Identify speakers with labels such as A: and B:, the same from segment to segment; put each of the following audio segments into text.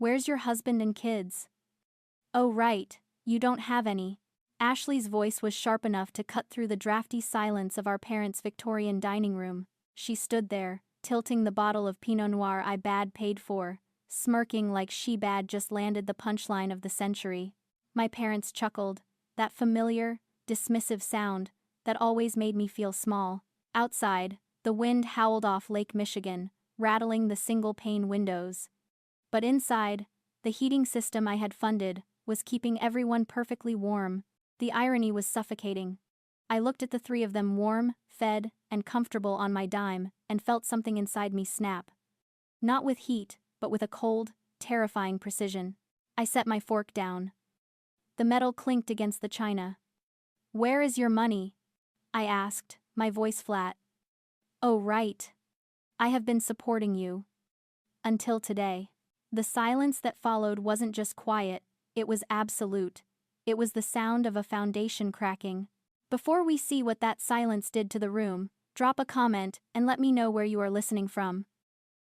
A: Where's your husband and kids? Oh right, you don't have any. Ashley's voice was sharp enough to cut through the drafty silence of our parents' Victorian dining room. She stood there, tilting the bottle of Pinot Noir I bad paid for, smirking like she bad just landed the punchline of the century. My parents chuckled, that familiar, dismissive sound that always made me feel small. Outside, the wind howled off Lake Michigan, rattling the single-pane windows. But inside, the heating system I had funded was keeping everyone perfectly warm. The irony was suffocating. I looked at the three of them warm, fed, and comfortable on my dime, and felt something inside me snap. Not with heat, but with a cold, terrifying precision. I set my fork down. The metal clinked against the china. "Where is your money?" I asked, my voice flat. "Oh right. I have been supporting you. Until today." The silence that followed wasn't just quiet, it was absolute. It was the sound of a foundation cracking. Before we see what that silence did to the room, drop a comment and let me know where you are listening from.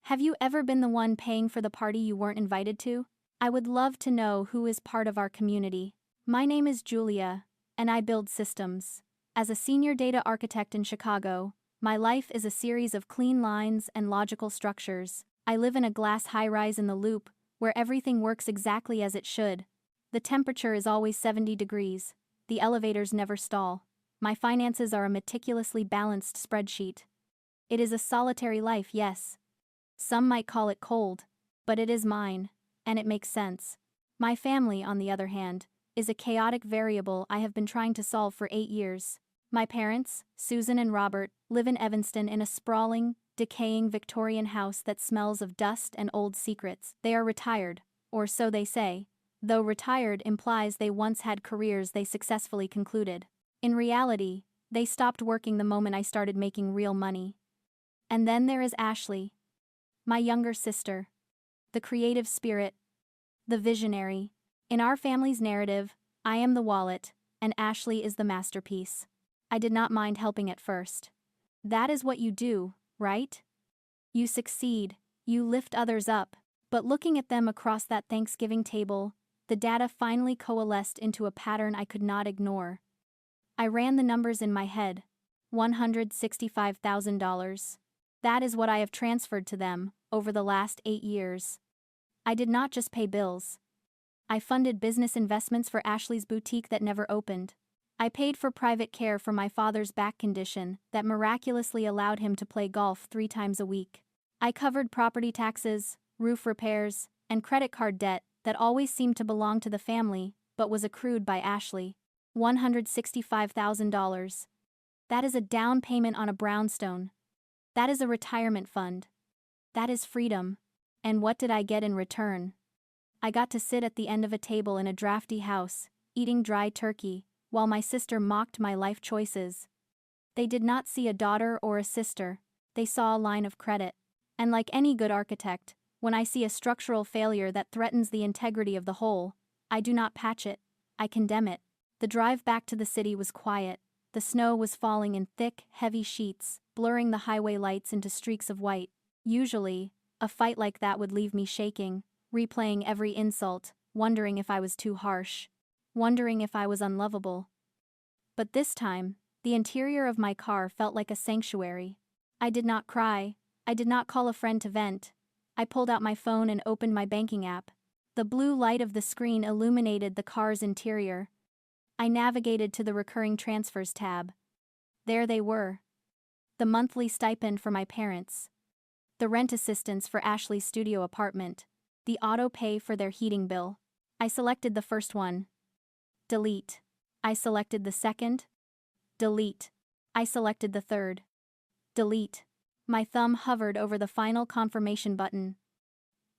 A: Have you ever been the one paying for the party you weren't invited to? I would love to know who is part of our community. My name is Julia, and I build systems. As a senior data architect in Chicago, my life is a series of clean lines and logical structures. I live in a glass high-rise in the Loop, where everything works exactly as it should. The temperature is always 70 degrees. The elevators never stall. My finances are a meticulously balanced spreadsheet. It is a solitary life, yes. Some might call it cold, but it is mine, and it makes sense. My family, on the other hand, is a chaotic variable I have been trying to solve for 8 years. My parents, Susan and Robert, live in Evanston in a sprawling, decaying Victorian house that smells of dust and old secrets. They are retired, or so they say, though retired implies they once had careers they successfully concluded. In reality, they stopped working the moment I started making real money. And then there is Ashley, my younger sister, the creative spirit, the visionary. In our family's narrative, I am the wallet, and Ashley is the masterpiece. I did not mind helping at first. That is what you do, right? You succeed, you lift others up. But looking at them across that Thanksgiving table, the data finally coalesced into a pattern I could not ignore. I ran the numbers in my head. $165,000. That is what I have transferred to them over the last 8 years. I did not just pay bills. I funded business investments for Ashley's boutique that never opened. I paid for private care for my father's back condition that miraculously allowed him to play golf 3 times a week. I covered property taxes, roof repairs, and credit card debt that always seemed to belong to the family but was accrued by Ashley. $165,000. That is a down payment on a brownstone. That is a retirement fund. That is freedom. And what did I get in return? I got to sit at the end of a table in a drafty house, eating dry turkey, while my sister mocked my life choices. They did not see a daughter or a sister, they saw a line of credit. And like any good architect, when I see a structural failure that threatens the integrity of the whole, I do not patch it, I condemn it. The drive back to the city was quiet. The snow was falling in thick, heavy sheets, blurring the highway lights into streaks of white. Usually, a fight like that would leave me shaking, replaying every insult, wondering if I was too harsh, wondering if I was unlovable. But this time, the interior of my car felt like a sanctuary. I did not cry, I did not call a friend to vent. I pulled out my phone and opened my banking app. The blue light of the screen illuminated the car's interior. I navigated to the recurring transfers tab. There they were. The monthly stipend for my parents. The rent assistance for Ashley's studio apartment. The auto pay for their heating bill. I selected the first one. Delete. I selected the second. Delete. I selected the third. Delete. My thumb hovered over the final confirmation button.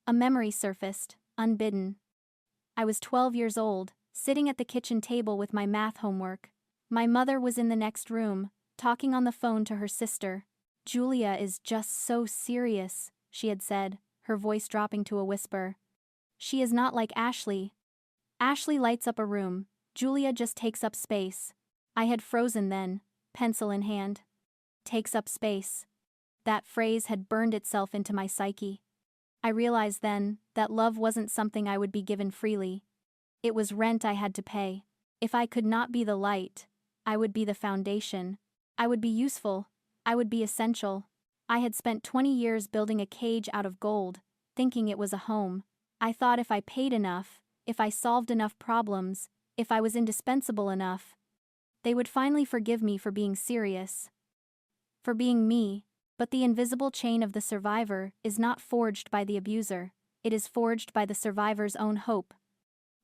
A: A memory surfaced, unbidden. I was 12 years old, sitting at the kitchen table with my math homework. My mother was in the next room, talking on the phone to her sister. "Julia is just so serious," she had said, her voice dropping to a whisper. "She is not like Ashley. Ashley lights up a room, Julia just takes up space." I had frozen then, pencil in hand. Takes up space. That phrase had burned itself into my psyche. I realized then that love wasn't something I would be given freely. It was rent I had to pay. If I could not be the light, I would be the foundation. I would be useful. I would be essential. I had spent 20 years building a cage out of gold, thinking it was a home. I thought if I paid enough, if I solved enough problems, if I was indispensable enough, they would finally forgive me for being serious. For being me. But the invisible chain of the survivor is not forged by the abuser, it is forged by the survivor's own hope.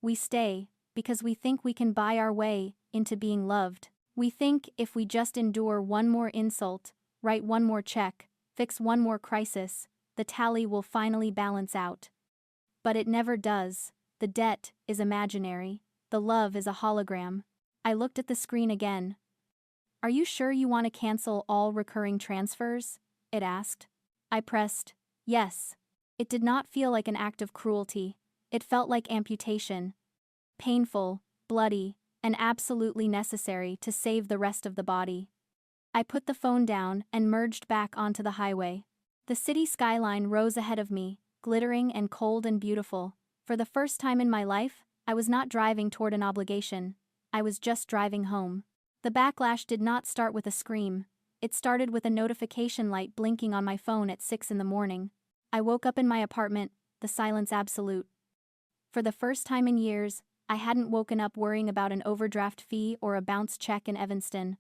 A: We stay, because we think we can buy our way into being loved. We think if we just endure one more insult, write one more check, fix one more crisis, the tally will finally balance out. But it never does. The debt is imaginary, the love is a hologram. I looked at the screen again. Are you sure you want to cancel all recurring transfers? It asked. I pressed yes. It did not feel like an act of cruelty. It felt like amputation. Painful, bloody, and absolutely necessary to save the rest of the body. I put the phone down and merged back onto the highway. The city skyline rose ahead of me, glittering and cold and beautiful. For the first time in my life, I was not driving toward an obligation. I was just driving home. The backlash did not start with a scream. It started with a notification light blinking on my phone at 6 in the morning. I woke up in my apartment, the silence absolute. For the first time in years, I hadn't woken up worrying about an overdraft fee or a bounce check in Evanston.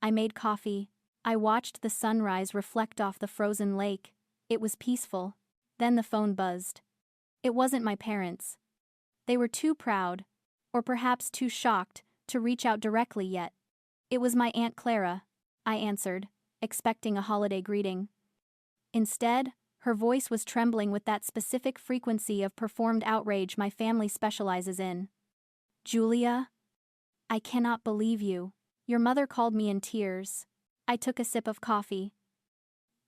A: I made coffee. I watched the sunrise reflect off the frozen lake. It was peaceful. Then the phone buzzed. It wasn't my parents. They were too proud, or perhaps too shocked, to reach out directly yet. It was my Aunt Clara. I answered, expecting a holiday greeting. Instead, her voice was trembling with that specific frequency of performed outrage my family specializes in. Julia? I cannot believe you. Your mother called me in tears. I took a sip of coffee.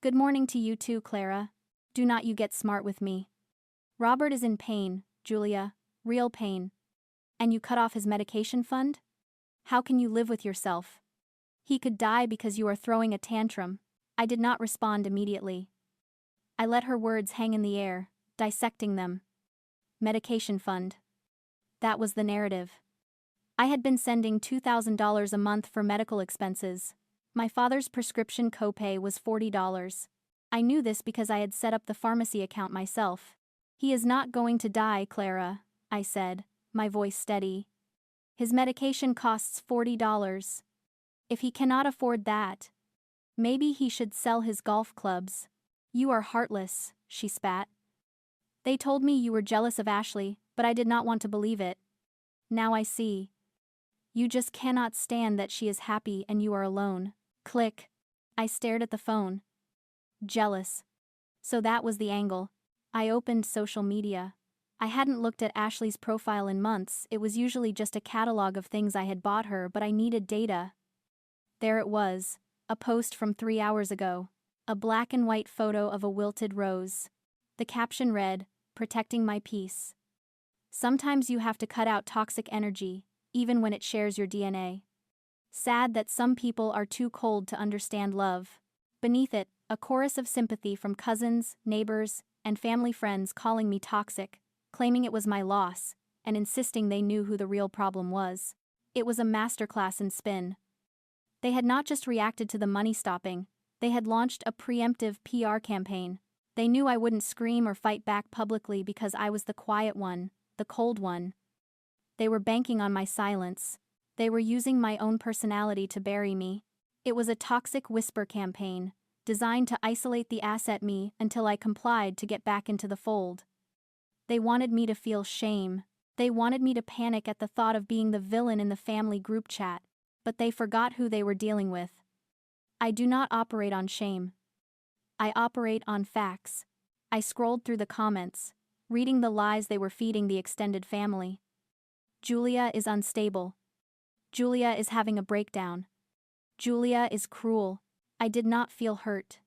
A: Good morning to you too, Clara. Do not you get smart with me. Robert is in pain, Julia, real pain. And you cut off his medication fund? How can you live with yourself? He could die because you are throwing a tantrum. I did not respond immediately. I let her words hang in the air, dissecting them. Medication fund. That was the narrative. I had been sending $2,000 a month for medical expenses. My father's prescription copay was $40. I knew this because I had set up the pharmacy account myself. He is not going to die, Clara, I said, my voice steady. His medication costs $40. If he cannot afford that, maybe he should sell his golf clubs. You are heartless, she spat. They told me you were jealous of Ashley, but I did not want to believe it. Now I see. You just cannot stand that she is happy and you are alone. Click. I stared at the phone. Jealous. So that was the angle. I opened social media. I hadn't looked at Ashley's profile in months. It was usually just a catalog of things I had bought her, but I needed data. There it was, a post from 3 hours ago. A black and white photo of a wilted rose. The caption read, "Protecting my peace." Sometimes you have to cut out toxic energy, even when it shares your DNA. Sad that some people are too cold to understand love. Beneath it, a chorus of sympathy from cousins, neighbors, and family friends calling me toxic, claiming it was my loss, and insisting they knew who the real problem was. It was a masterclass in spin. They had not just reacted to the money stopping, they had launched a preemptive PR campaign. They knew I wouldn't scream or fight back publicly because I was the quiet one, the cold one. They were banking on my silence. They were using my own personality to bury me. It was a toxic whisper campaign, designed to isolate the asset me until I complied to get back into the fold. They wanted me to feel shame. They wanted me to panic at the thought of being the villain in the family group chat. But they forgot who they were dealing with. I do not operate on shame. I operate on facts. I scrolled through the comments, reading the lies they were feeding the extended family. Julia is unstable. Julia is having a breakdown. Julia is cruel. I did not feel hurt.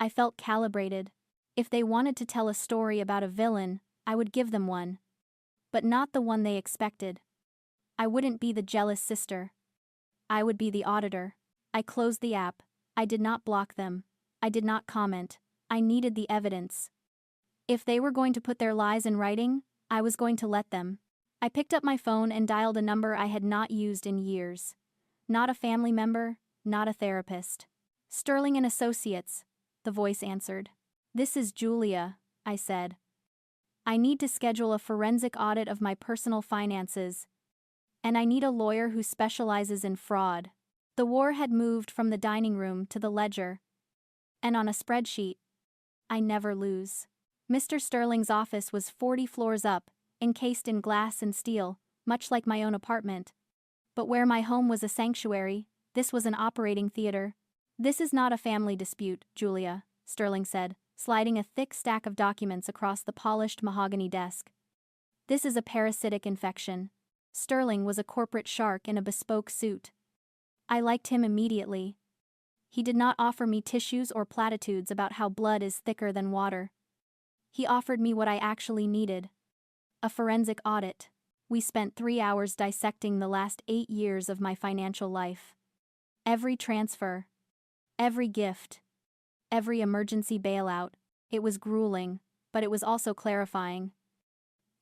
A: I felt calibrated. If they wanted to tell a story about a villain, I would give them one. But not the one they expected. I wouldn't be the jealous sister. I would be the auditor. I closed the app. I did not block them. I did not comment. I needed the evidence. If they were going to put their lies in writing, I was going to let them. I picked up my phone and dialed a number I had not used in years. Not a family member, not a therapist. Sterling and Associates, the voice answered. This is Julia, I said. I need to schedule a forensic audit of my personal finances, and I need a lawyer who specializes in fraud. The war had moved from the dining room to the ledger, and on a spreadsheet. I never lose. Mr. Sterling's office was 40 floors up, encased in glass and steel, much like my own apartment. But where my home was a sanctuary, this was an operating theater. This is not a family dispute, Julia, Sterling said, sliding a thick stack of documents across the polished mahogany desk. This is a parasitic infection. Sterling was a corporate shark in a bespoke suit. I liked him immediately. He did not offer me tissues or platitudes about how blood is thicker than water. He offered me what I actually needed. A forensic audit. We spent 3 hours dissecting the last 8 years of my financial life. Every transfer. Every gift. Every emergency bailout. It was grueling, but it was also clarifying.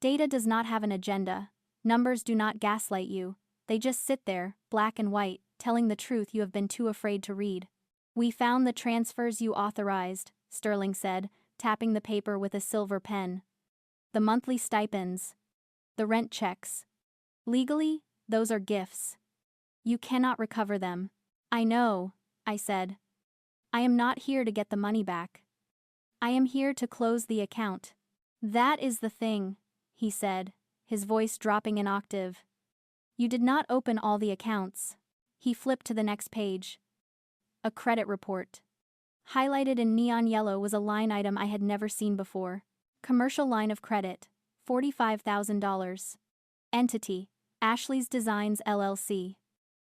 A: Data does not have an agenda. Numbers do not gaslight you. They just sit there, black and white, telling the truth you have been too afraid to read. We found the transfers you authorized, Sterling said, tapping the paper with a silver pen. The monthly stipends. The rent checks. Legally, those are gifts. You cannot recover them. I know, I said. I am not here to get the money back. I am here to close the account. That is the thing, he said, his voice dropping an octave. You did not open all the accounts. He flipped to the next page. A credit report. Highlighted in neon yellow was a line item I had never seen before. Commercial line of credit, $45,000. Entity, Ashley's Designs LLC.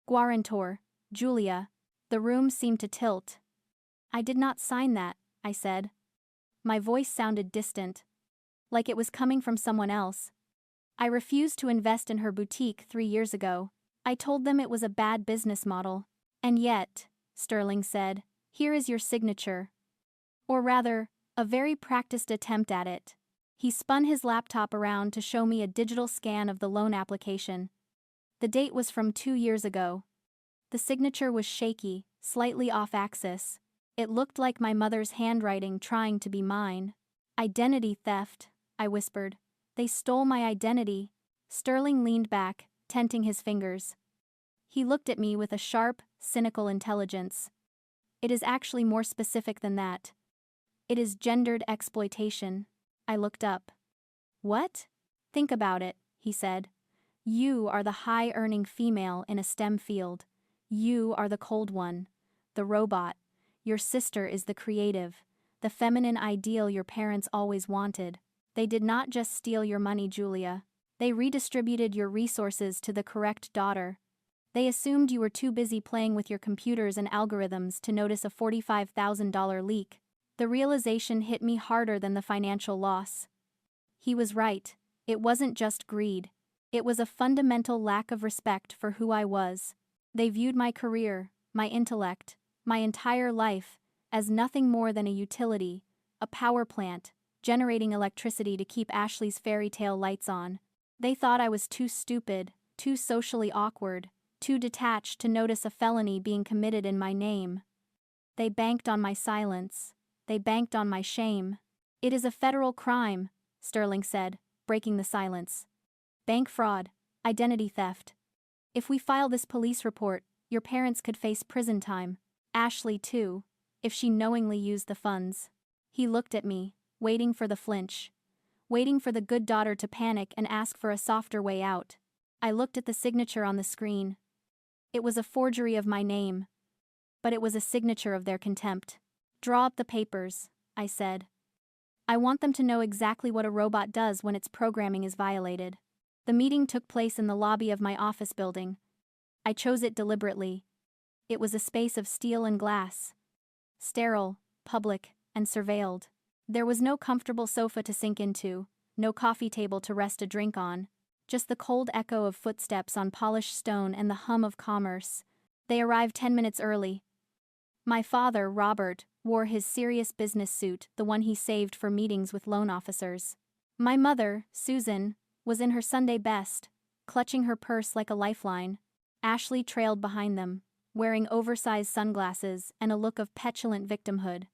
A: Guarantor, Julia. The room seemed to tilt. I did not sign that, I said. My voice sounded distant, like it was coming from someone else. I refused to invest in her boutique 3 years ago. I told them it was a bad business model. And yet, Sterling said, here is your signature. Or rather, a very practiced attempt at it. He spun his laptop around to show me a digital scan of the loan application. The date was from 2 years ago. The signature was shaky, slightly off-axis. It looked like my mother's handwriting trying to be mine. Identity theft, I whispered. They stole my identity. Sterling leaned back, tenting his fingers. He looked at me with a sharp, cynical intelligence. It is actually more specific than that. It is gendered exploitation. I looked up. What? Think about it, he said. You are the high-earning female in a STEM field. You are the cold one, the robot. Your sister is the creative, the feminine ideal your parents always wanted. They did not just steal your money, Julia. They redistributed your resources to the correct daughter. They assumed you were too busy playing with your computers and algorithms to notice a $45,000 leak. The realization hit me harder than the financial loss. He was right. It wasn't just greed. It was a fundamental lack of respect for who I was. They viewed my career, my intellect, my entire life, as nothing more than a utility, a power plant, generating electricity to keep Ashley's fairy tale lights on. They thought I was too stupid, too socially awkward, too detached to notice a felony being committed in my name. They banked on my silence. They banked on my shame. It is a federal crime, Sterling said, breaking the silence. Bank fraud, identity theft. If we file this police report, your parents could face prison time. Ashley too, if she knowingly used the funds. He looked at me, waiting for the flinch. Waiting for the good daughter to panic and ask for a softer way out. I looked at the signature on the screen. It was a forgery of my name. But it was a signature of their contempt. Draw up the papers, I said. I want them to know exactly what a robot does when its programming is violated. The meeting took place in the lobby of my office building. I chose it deliberately. It was a space of steel and glass. Sterile, public, and surveilled. There was no comfortable sofa to sink into, no coffee table to rest a drink on, just the cold echo of footsteps on polished stone and the hum of commerce. They arrived 10 minutes early. My father, Robert, wore his serious business suit, the one he saved for meetings with loan officers. My mother, Susan, was in her Sunday best, clutching her purse like a lifeline. Ashley trailed behind them, wearing oversized sunglasses and a look of petulant victimhood.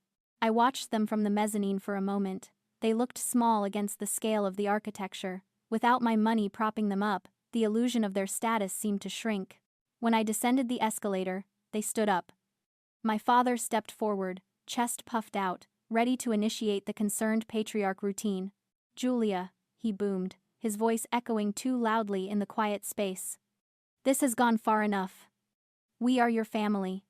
A: I watched them from the mezzanine for a moment. They looked small against the scale of the architecture. Without my money propping them up, the illusion of their status seemed to shrink. When I descended the escalator, they stood up. My father stepped forward, chest puffed out, ready to initiate the concerned patriarch routine. "Julia," he boomed, his voice echoing too loudly in the quiet space. "This has gone far enough. We are your family.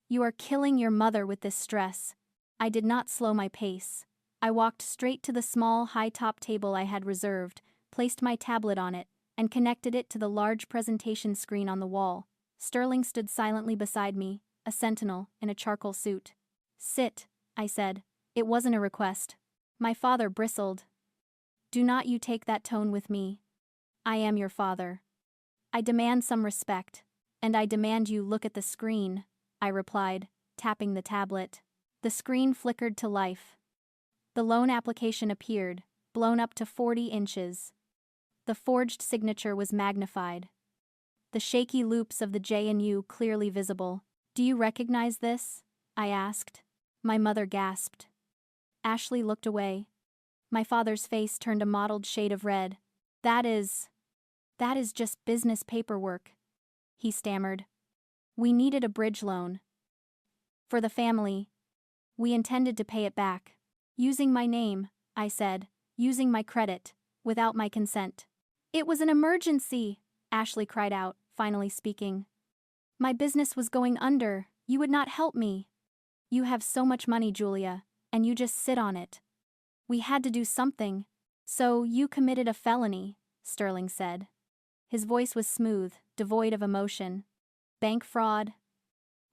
A: You are killing your mother with this stress." I did not slow my pace. I walked straight to the small, high-top table I had reserved, placed my tablet on it, and connected it to the large presentation screen on the wall. Sterling stood silently beside me, a sentinel in a charcoal suit. "Sit," I said. It wasn't a request. My father bristled. "Do not you take that tone with me. I am your father. I demand some respect, and I demand you look at the screen," I replied, tapping the tablet. The screen flickered to life. The loan application appeared, blown up to 40 inches. The forged signature was magnified. The shaky loops of the J and U clearly visible. "Do you recognize this?" I asked. My mother gasped. Ashley looked away. My father's face turned a mottled shade of red. That is just business paperwork," he stammered. "We needed a bridge loan. For the family. We intended to pay it back. Using my name," I said, "using my credit, without my consent." "It was an emergency," Ashley cried out, finally speaking. "My business was going under. You would not help me. You have so much money, Julia, and you just sit on it. We had to do something." "So you committed a felony," Sterling said. His voice was smooth, devoid of emotion. "Bank fraud,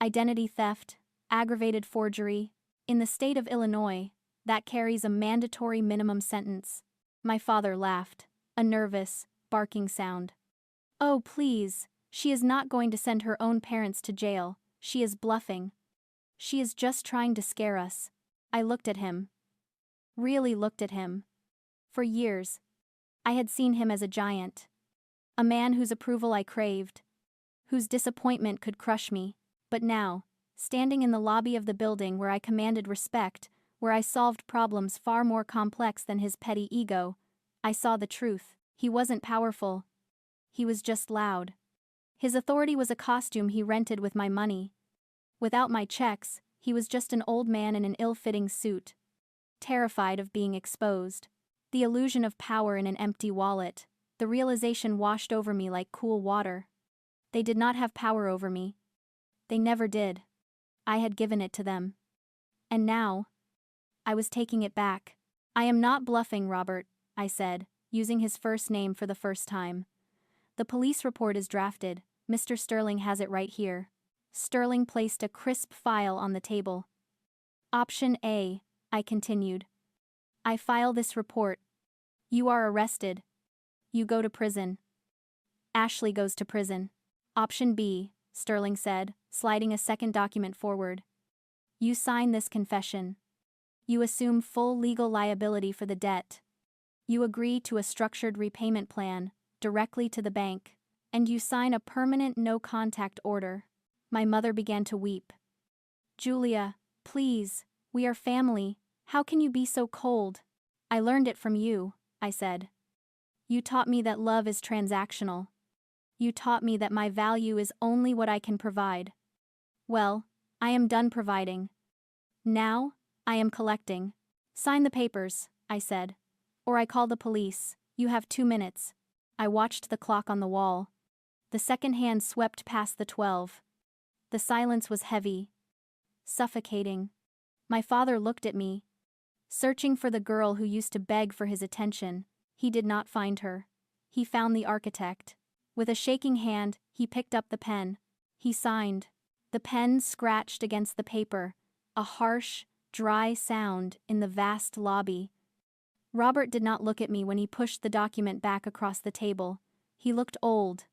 A: identity theft, aggravated forgery. In the state of Illinois, that carries a mandatory minimum sentence." My father laughed, a nervous, barking sound. "Oh, please, she is not going to send her own parents to jail. She is bluffing. She is just trying to scare us." I looked at him. Really looked at him. For years, I had seen him as a giant. A man whose approval I craved. Whose disappointment could crush me. But now, standing in the lobby of the building where I commanded respect, where I solved problems far more complex than his petty ego, I saw the truth. He wasn't powerful. He was just loud. His authority was a costume he rented with my money. Without my checks, he was just an old man in an ill-fitting suit. Terrified of being exposed. The illusion of power in an empty wallet. The realization washed over me like cool water. They did not have power over me. They never did. I had given it to them. And now, I was taking it back. "I am not bluffing, Robert," I said, using his first name for the first time. "The police report is drafted. Mr. Sterling has it right here." Sterling placed a crisp file on the table. "Option A," I continued. "I file this report. You are arrested. You go to prison. Ashley goes to prison." "Option B," Sterling said, sliding a second document forward. "You sign this confession. You assume full legal liability for the debt. You agree to a structured repayment plan, directly to the bank. And you sign a permanent no-contact order." My mother began to weep. "Julia, please, we are family. How can you be so cold?" "I learned it from you," I said. "You taught me that love is transactional. You taught me that my value is only what I can provide. Well, I am done providing. Now, I am collecting." "Sign the papers," I said. "Or I call the police. You have 2 minutes." I watched the clock on the wall. The second hand swept past the 12. The silence was heavy. Suffocating. My father looked at me. Searching for the girl who used to beg for his attention, he did not find her. He found the architect. With a shaking hand, he picked up the pen. He signed. The pen scratched against the paper, a harsh, dry sound in the vast lobby. Robert did not look at me when he pushed the document back across the table. He looked old.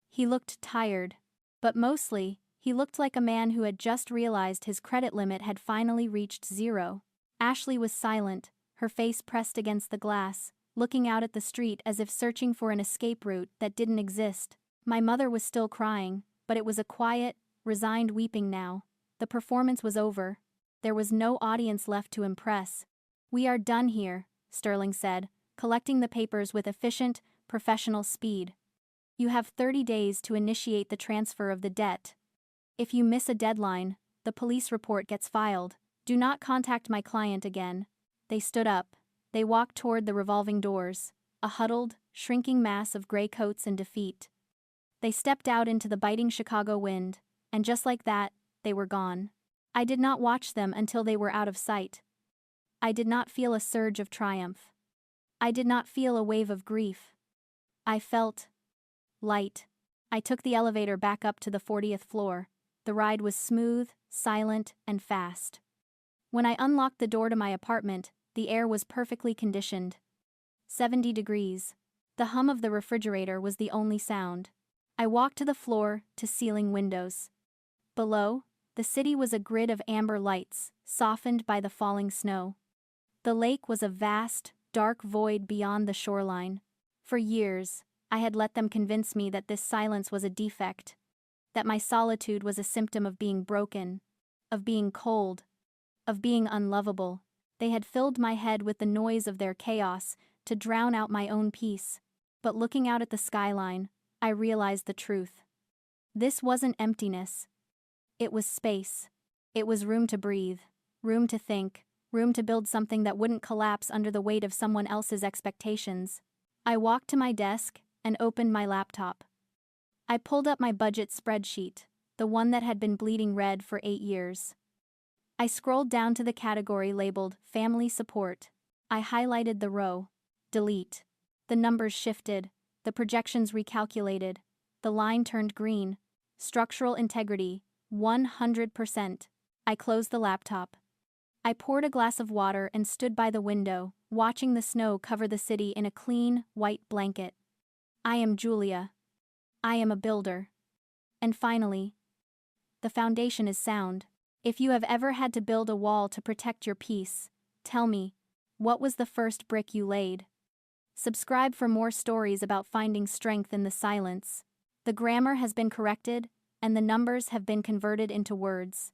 A: He looked tired. But mostly, He looked like a man who had just realized his credit limit had finally reached zero. Ashley was silent, her face pressed against the glass, looking out at the street as if searching for an escape route that didn't exist. My mother was still crying, but it was a quiet, resigned weeping now. The performance was over. There was no audience left to impress. "We are done here," Sterling said, collecting the papers with efficient, professional speed. "You have 30 days to initiate the transfer of the debt. If you miss a deadline, the police report gets filed. Do not contact my client again." They stood up. They walked toward the revolving doors, a huddled, shrinking mass of gray coats and defeat. They stepped out into the biting Chicago wind, and just like that, they were gone. I did not watch them until they were out of sight. I did not feel a surge of triumph. I did not feel a wave of grief. I felt light. I took the elevator back up to the 40th floor. The ride was smooth, silent, and fast. When I unlocked the door to my apartment, the air was perfectly conditioned. 70 degrees. The hum of the refrigerator was the only sound. I walked to the floor-to-ceiling windows. Below, the city was a grid of amber lights, softened by the falling snow. The lake was a vast, dark void beyond the shoreline. For years, I had let them convince me that this silence was a defect, that my solitude was a symptom of being broken, of being cold, of being unlovable. They had filled my head with the noise of their chaos to drown out my own peace. But looking out at the skyline, I realized the truth. This wasn't emptiness. It was space. It was room to breathe, room to think, room to build something that wouldn't collapse under the weight of someone else's expectations. I walked to my desk and opened my laptop. I pulled up my budget spreadsheet, the one that had been bleeding red for 8 years. I scrolled down to the category labeled Family Support. I highlighted the row. Delete. The numbers shifted. The projections recalculated. The line turned green. Structural integrity, 100%. I closed the laptop. I poured a glass of water and stood by the window, watching the snow cover the city in a clean, white blanket. I am Julia. I am a builder. And finally, the foundation is sound. If you have ever had to build a wall to protect your peace, tell me, what was the first brick you laid? Subscribe for more stories about finding strength in the silence. The grammar has been corrected, and the numbers have been converted into words.